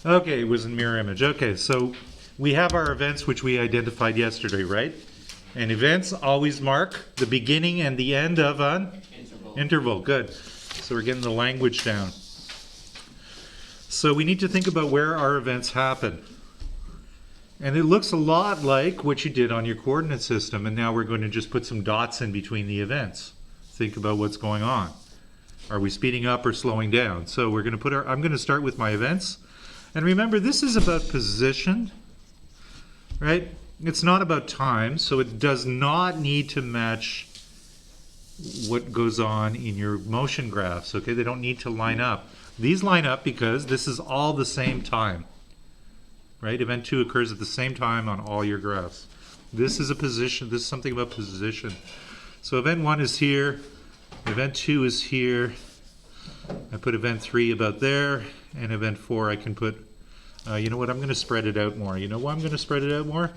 Okay, it was in mirror image. Okay, so we have our events which we identified yesterday, right? And events always mark the beginning and the end of an interval. Good. So we're getting the language down. So we need to think about where our events happen. And it looks a lot like what you did on your coordinate system, and now we're going to just put some dots in between the events. Think about what's going on. Are we speeding up or slowing down? So we're going to put I'm going to start with my events. And remember, this is about position, right? It's not about time, so it does not need to match what goes on in your motion graphs, okay? They don't need to line up. These line up because this is all the same time, right? Event 2 occurs at the same time on all your graphs. This is a position, this is something about position. So event 1 is here, event 2 is here. I put event 3 about there, and event 4 I can put, you know what, I'm going to spread it out more. You know why I'm going to spread it out more?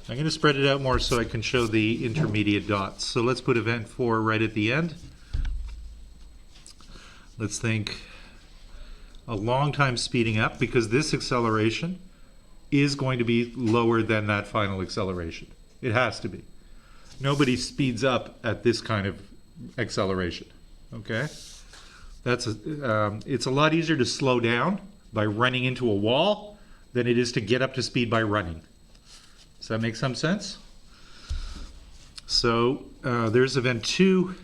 I'm going to spread it out more so I can show the intermediate dots. So let's put event 4 right at the end. Let's think a long time speeding up, because this acceleration is going to be lower than that final acceleration. It has to be. Nobody speeds up at this kind of acceleration, okay? It's a lot easier to slow down by running into a wall than it is to get up to speed by running. Does that make some sense? So there's event 2.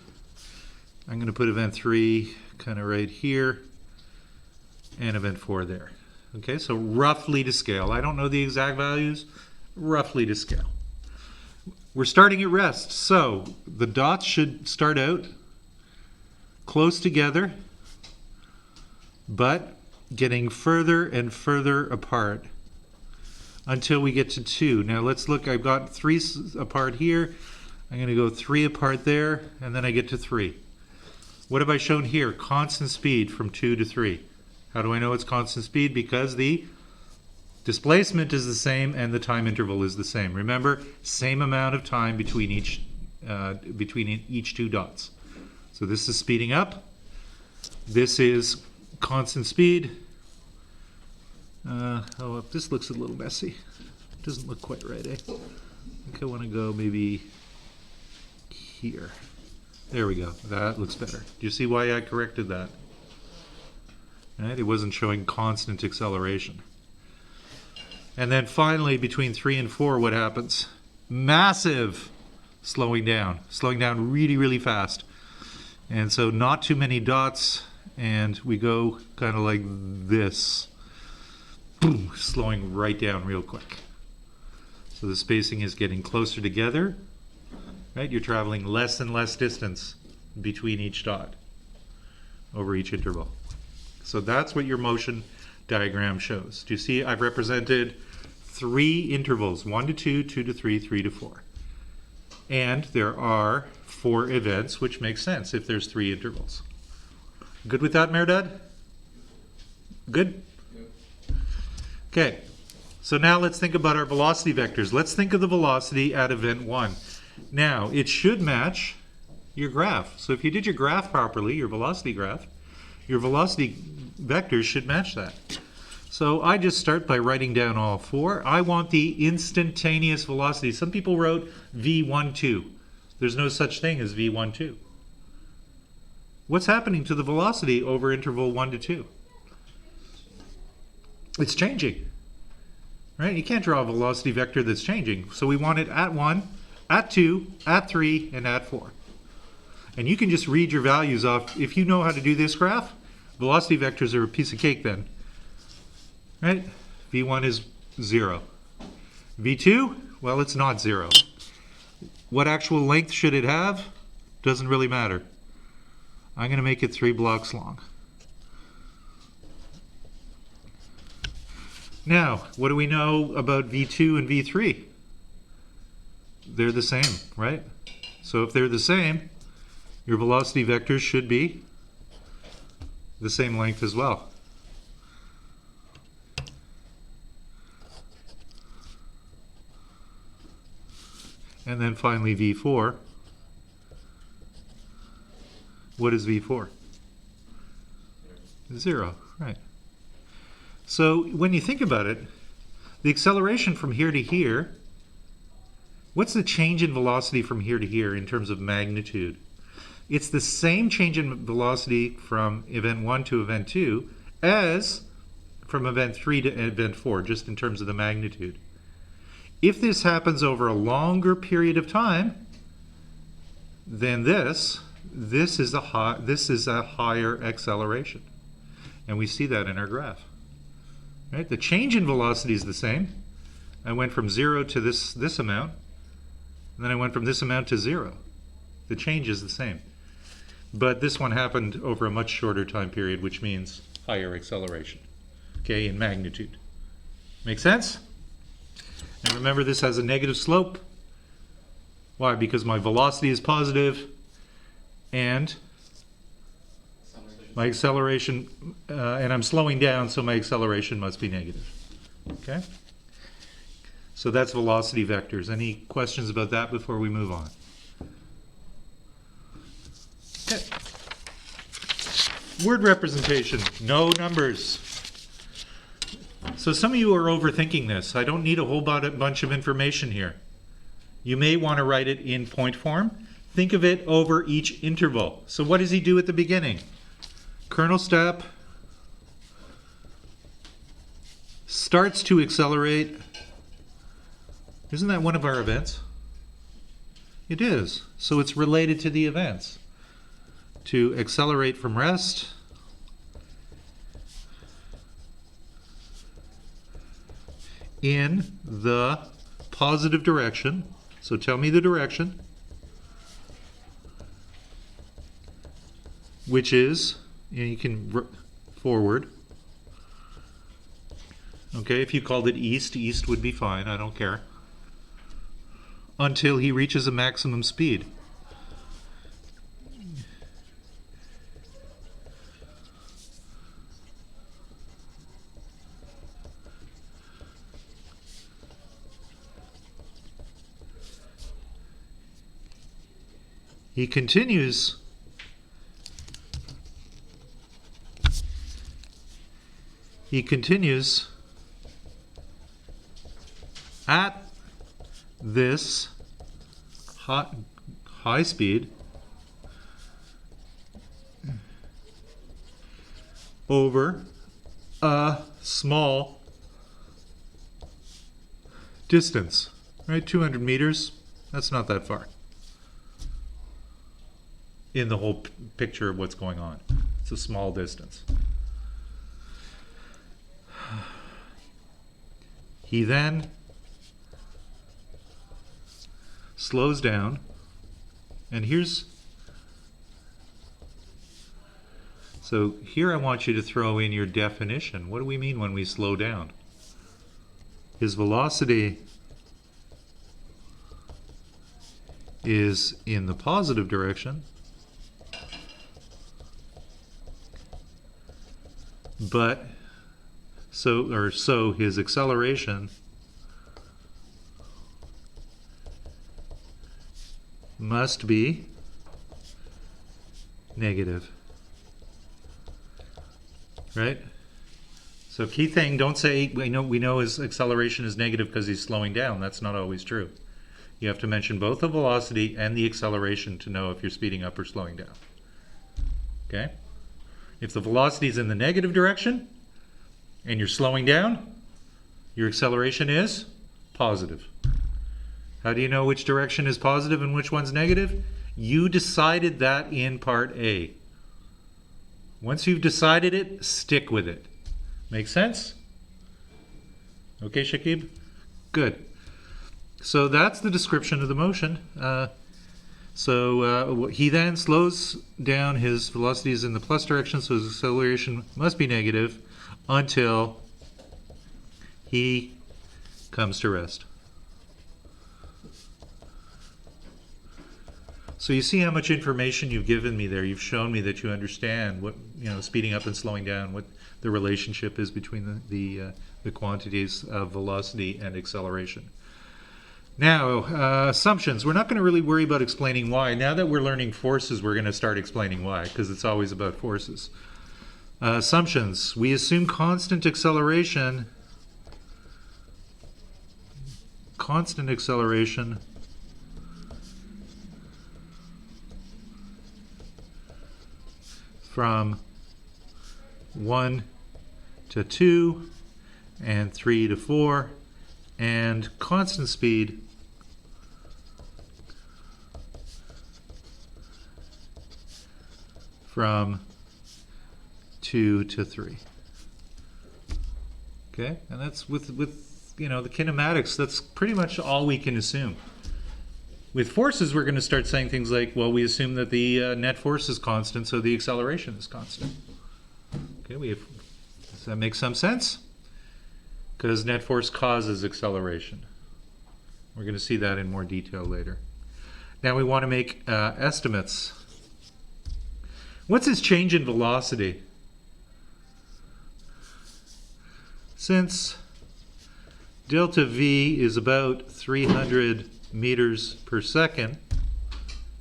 I'm going to put event 3 kind of right here, and event 4 there. Okay, so roughly to scale. I don't know the exact values, roughly to scale. We're starting at rest, so the dots should start out close together, but getting further and further apart until we get to 2. Now let's look, I've got 3 apart here. I'm going to go 3 apart there, and then I get to 3. What have I shown here? Constant speed from 2 to 3. How do I know it's constant speed? Because the displacement is the same and the time interval is the same. Remember, same amount of time between each 2 dots. So this is speeding up. This is constant speed. This looks a little messy. Doesn't look quite right, eh? I think I want to go maybe here. There we go. That looks better. Do you see why I corrected that? Right? It wasn't showing constant acceleration. And then finally, between 3 and 4, what happens? Massive slowing down really, really fast. And so not too many dots, and we go kind of like this. Boom, slowing right down real quick. So the spacing is getting closer together, right? You're traveling less and less distance between each dot over each interval. So that's what your motion diagram shows. Do you see I've represented 3 intervals, 1 to 2, 2 to 3, 3 to 4. And there are 4 events, which makes sense if there's 3 intervals. Good with that, Merdad? Good? Okay, so now let's think about our velocity vectors. Let's think of the velocity at event 1. Now, it should match your graph. So if you did your graph properly, your velocity graph, your velocity vectors should match that. So I just start by writing down all 4. I want the instantaneous velocity. Some people wrote v12. There's no such thing as v12. What's happening to the velocity over interval 1 to 2? It's changing, right? You can't draw a velocity vector that's changing. So we want it at 1, at 2, at 3, and at 4. And you can just read your values off. If you know how to do this graph, velocity vectors are a piece of cake then, right? V1 is 0. V2, well, it's not 0. What actual length should it have? Doesn't really matter. I'm going to make it 3 blocks long. Now, what do we know about V2 and V3? They're the same, right? So if they're the same, your velocity vectors should be the same length as well. And then finally V4. What is V4? 0, right. So when you think about it, the acceleration from here to here, what's the change in velocity from here to here in terms of magnitude? It's the same change in velocity from event 1 to event 2 as from event 3 to event 4, just in terms of the magnitude. If this happens over a longer period of time than this is a higher acceleration. And we see that in our graph. Right? The change in velocity is the same. I went from 0 to this amount, and then I went from this amount to 0. The change is the same. But this one happened over a much shorter time period, which means higher acceleration, okay, in magnitude. Make sense? And remember, this has a negative slope. Why? Because my velocity is positive, and my acceleration, and I'm slowing down, so my acceleration must be negative. Okay? So that's velocity vectors. Any questions about that before we move on? Okay. Word representation, no numbers. So some of you are overthinking this. I don't need a whole bunch of information here. You may want to write it in point form. Think of it over each interval. So what does he do at the beginning? Kernel step starts to accelerate. Isn't that one of our events? It is. So it's related to the events. To accelerate from rest in the positive direction. So tell me the direction, which is, you can forward. Okay, if you called it east, east would be fine, I don't care. Until he reaches a maximum speed. He continues at this high speed over a small distance, right? 200 meters, that's not that far in the whole picture of what's going on. It's a small distance. He then slows down, and so here I want you to throw in your definition. What do we mean when we slow down? His velocity is in the positive direction, but so his acceleration must be negative, right? So key thing, don't say we know his acceleration is negative because he's slowing down. That's not always true. You have to mention both the velocity and the acceleration to know if you're speeding up or slowing down. Okay? If the velocity is in the negative direction and you're slowing down, your acceleration is positive. How do you know which direction is positive and which one's negative? You decided that in part A. Once you've decided it, stick with it. Make sense? Okay, Shakib? Good. So that's the description of the motion. He then slows down, his velocity is in the plus direction, so his acceleration must be negative until he comes to rest. So you see how much information you've given me there. You've shown me that you understand what, speeding up and slowing down, what the relationship is between the quantities of velocity and acceleration. Now, assumptions. We're not going to really worry about explaining why. Now that we're learning forces, we're going to start explaining why, because it's always about forces. Assumptions. We assume constant acceleration from 1 to 2 and 3 to 4, and constant speed from 2 to 3. Okay, and that's with you know, the kinematics, that's pretty much all we can assume. With forces, we're going to start saying things like, well, we assume that the net force is constant, so the acceleration is constant. Okay, does that make some sense? Because net force causes acceleration. We're going to see that in more detail later. Now we want to make estimates. What's this change in velocity? Since delta V is about 300 meters per second,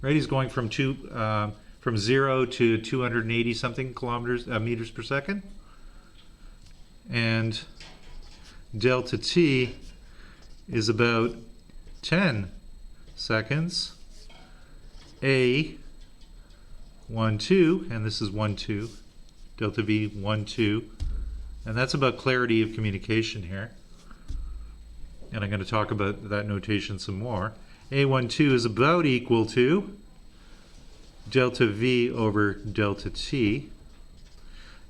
right? He's going from 0 to 280 something meters per second, and delta T is about 10 seconds. A 1 2, and this is 1 2, delta V 1 2, and that's about clarity of communication here. And I'm going to talk about that notation some more. A12 is about equal to delta V over delta T.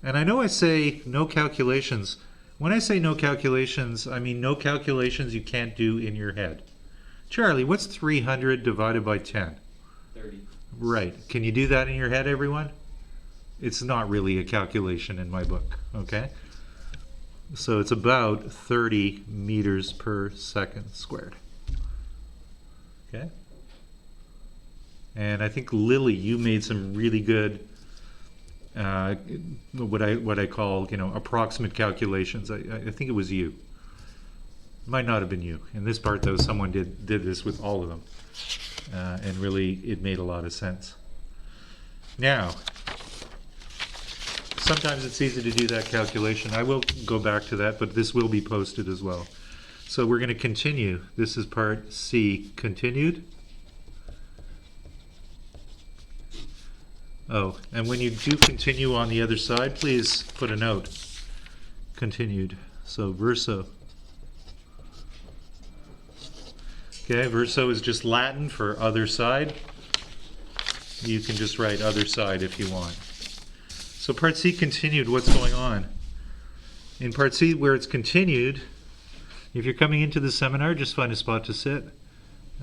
And I know I say no calculations. When I say no calculations, I mean no calculations you can't do in your head. Charlie, what's 300 divided by 10? 30. Right. Can you do that in your head, everyone? It's not really a calculation in my book, okay? So it's about 30 meters per second squared. Okay? And I think Lily, you made some really good what I call, you know, approximate calculations. I think it was you. Might not have been you. In this part though, someone did this with all of them. And really it made a lot of sense. Now, sometimes it's easy to do that calculation. I will go back to that, but this will be posted as well. So we're going to continue. This is part C, continued. Oh, and when you do continue on the other side, please put a note. Continued. So verso. Okay, verso is just Latin for other side. You can just write other side if you want. So part C, continued, what's going on? In part C, where it's continued, if you're coming into the seminar, just find a spot to sit.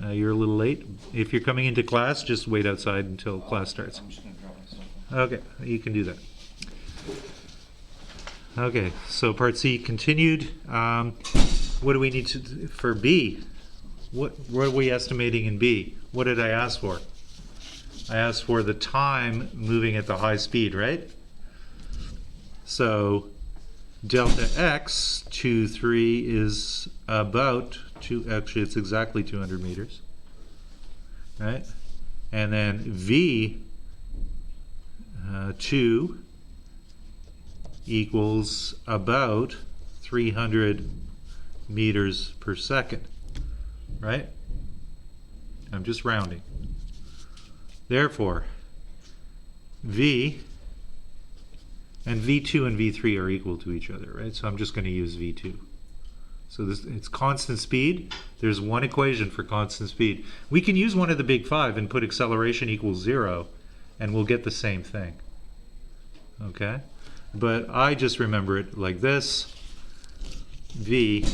You're a little late. If you're coming into class, just wait outside until class starts. I'm just going to draw myself. Okay, you can do that. Okay, so part C, continued. What do we need to do for B? What are we estimating in B? What did I ask for? I asked for the time moving at the high speed, right? So delta x 2 3 is about actually it's exactly 200 meters, right? And then v 2 equals about 300 meters per second, right? I'm just rounding. Therefore, v and V2 and V3 are equal to each other, right? So I'm just going to use V2. So it's constant speed. There's one equation for constant speed. We can use one of the big five and put acceleration equals 0, and we'll get the same thing. Okay? But I just remember it like this. V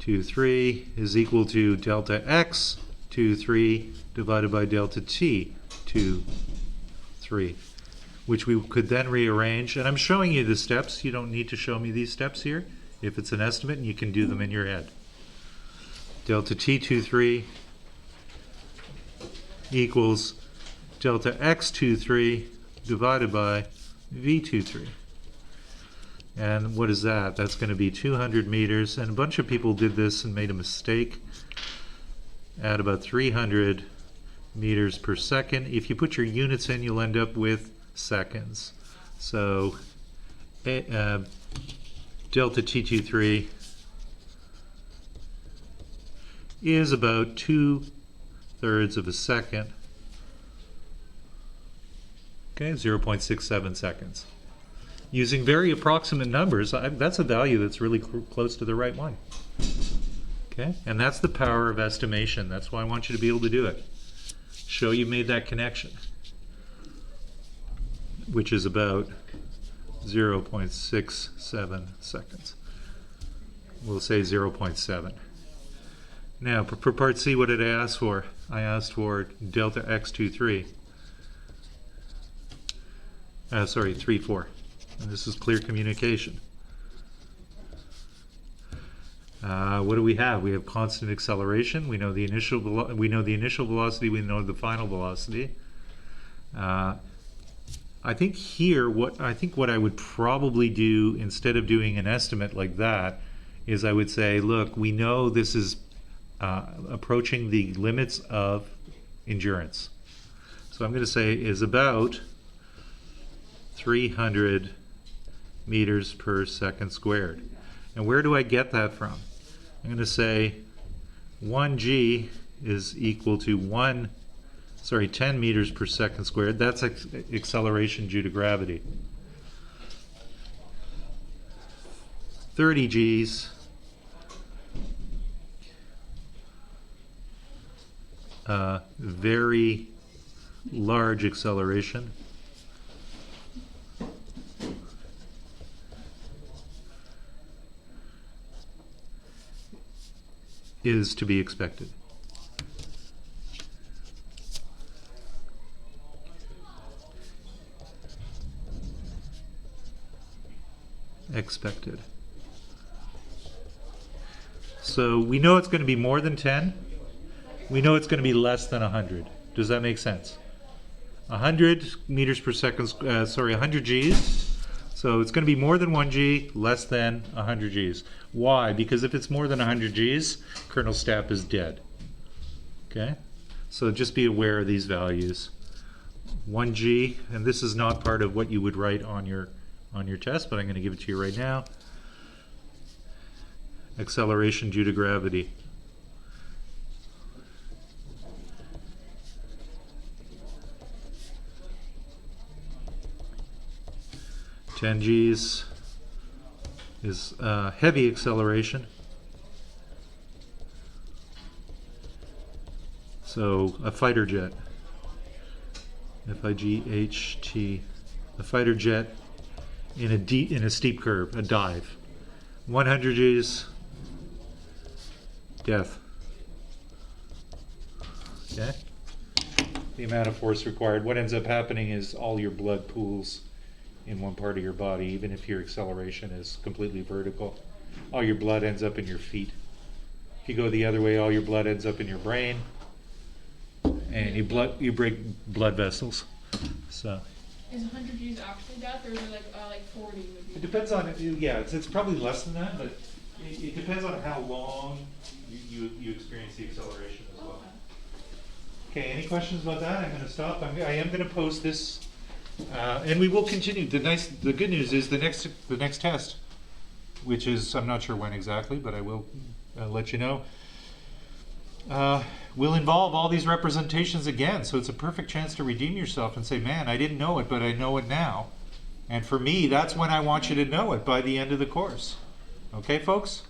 2 3 is equal to delta x 2 3 divided by delta t 2 3, which we could then rearrange. And I'm showing you the steps. You don't need to show me these steps here if it's an estimate, and you can do them in your head. Delta t 2 3 equals delta x 2 3 divided by v 2 3. And what is that? That's going to be 200 meters. And a bunch of people did this and made a mistake. Add about 300 meters per second. If you put your units in, you'll end up with seconds. So delta T23 is about 2/3 of a second. Okay, 0.67 seconds. Using very approximate numbers, that's a value that's really close to the right one. Okay, and that's the power of estimation. That's why I want you to be able to do it. Show you made that connection, which is about 0.67 seconds. We'll say 0.7. Now, for part C, what did I ask for? I asked for delta x23. 3,4. And this is clear communication. What do we have? We have constant acceleration. We know the initial velocity. We know the final velocity. I think here, what I would probably do instead of doing an estimate like that is I would say, look, we know this is approaching the limits of endurance. So I'm going to say is about 300 meters per second squared. And where do I get that from? I'm going to say 1g is equal to 10 meters per second squared. That's acceleration due to gravity. 30 g's very large acceleration. Is to be expected. Expected. So we know it's going to be more than 10. We know it's going to be less than 100. Does that make sense? 100 meters per second, 100 Gs. So it's going to be more than 1 G, less than 100 Gs. Why? Because if it's more than 100 Gs, Colonel Stapp is dead. Okay? So just be aware of these values. 1 G, and this is not part of what you would write on your test, but I'm going to give it to you right now. Acceleration due to gravity. Ten G's is heavy acceleration. So a fighter jet. F-I-G-H-T. A fighter jet in a steep curve, a dive. 100 G's, death. Okay? The amount of force required. What ends up happening is all your blood pools in one part of your body, even if your acceleration is completely vertical. All your blood ends up in your feet. If you go the other way, all your blood ends up in your brain, and you break blood vessels. So. Is 100 G's actually death, or is it like 40 would be? It depends on it. Yeah, it's probably less than that, but it depends on how long you experience the acceleration as well. Okay, any questions about that? I'm going to stop. I am going to post this. And we will continue. The good news is the next test, which is I'm not sure when exactly, but I will let you know. Will involve all these representations again, so it's a perfect chance to redeem yourself and say, "Man, I didn't know it, but I know it now." And for me, that's when I want you to know it, by the end of the course. Okay, folks?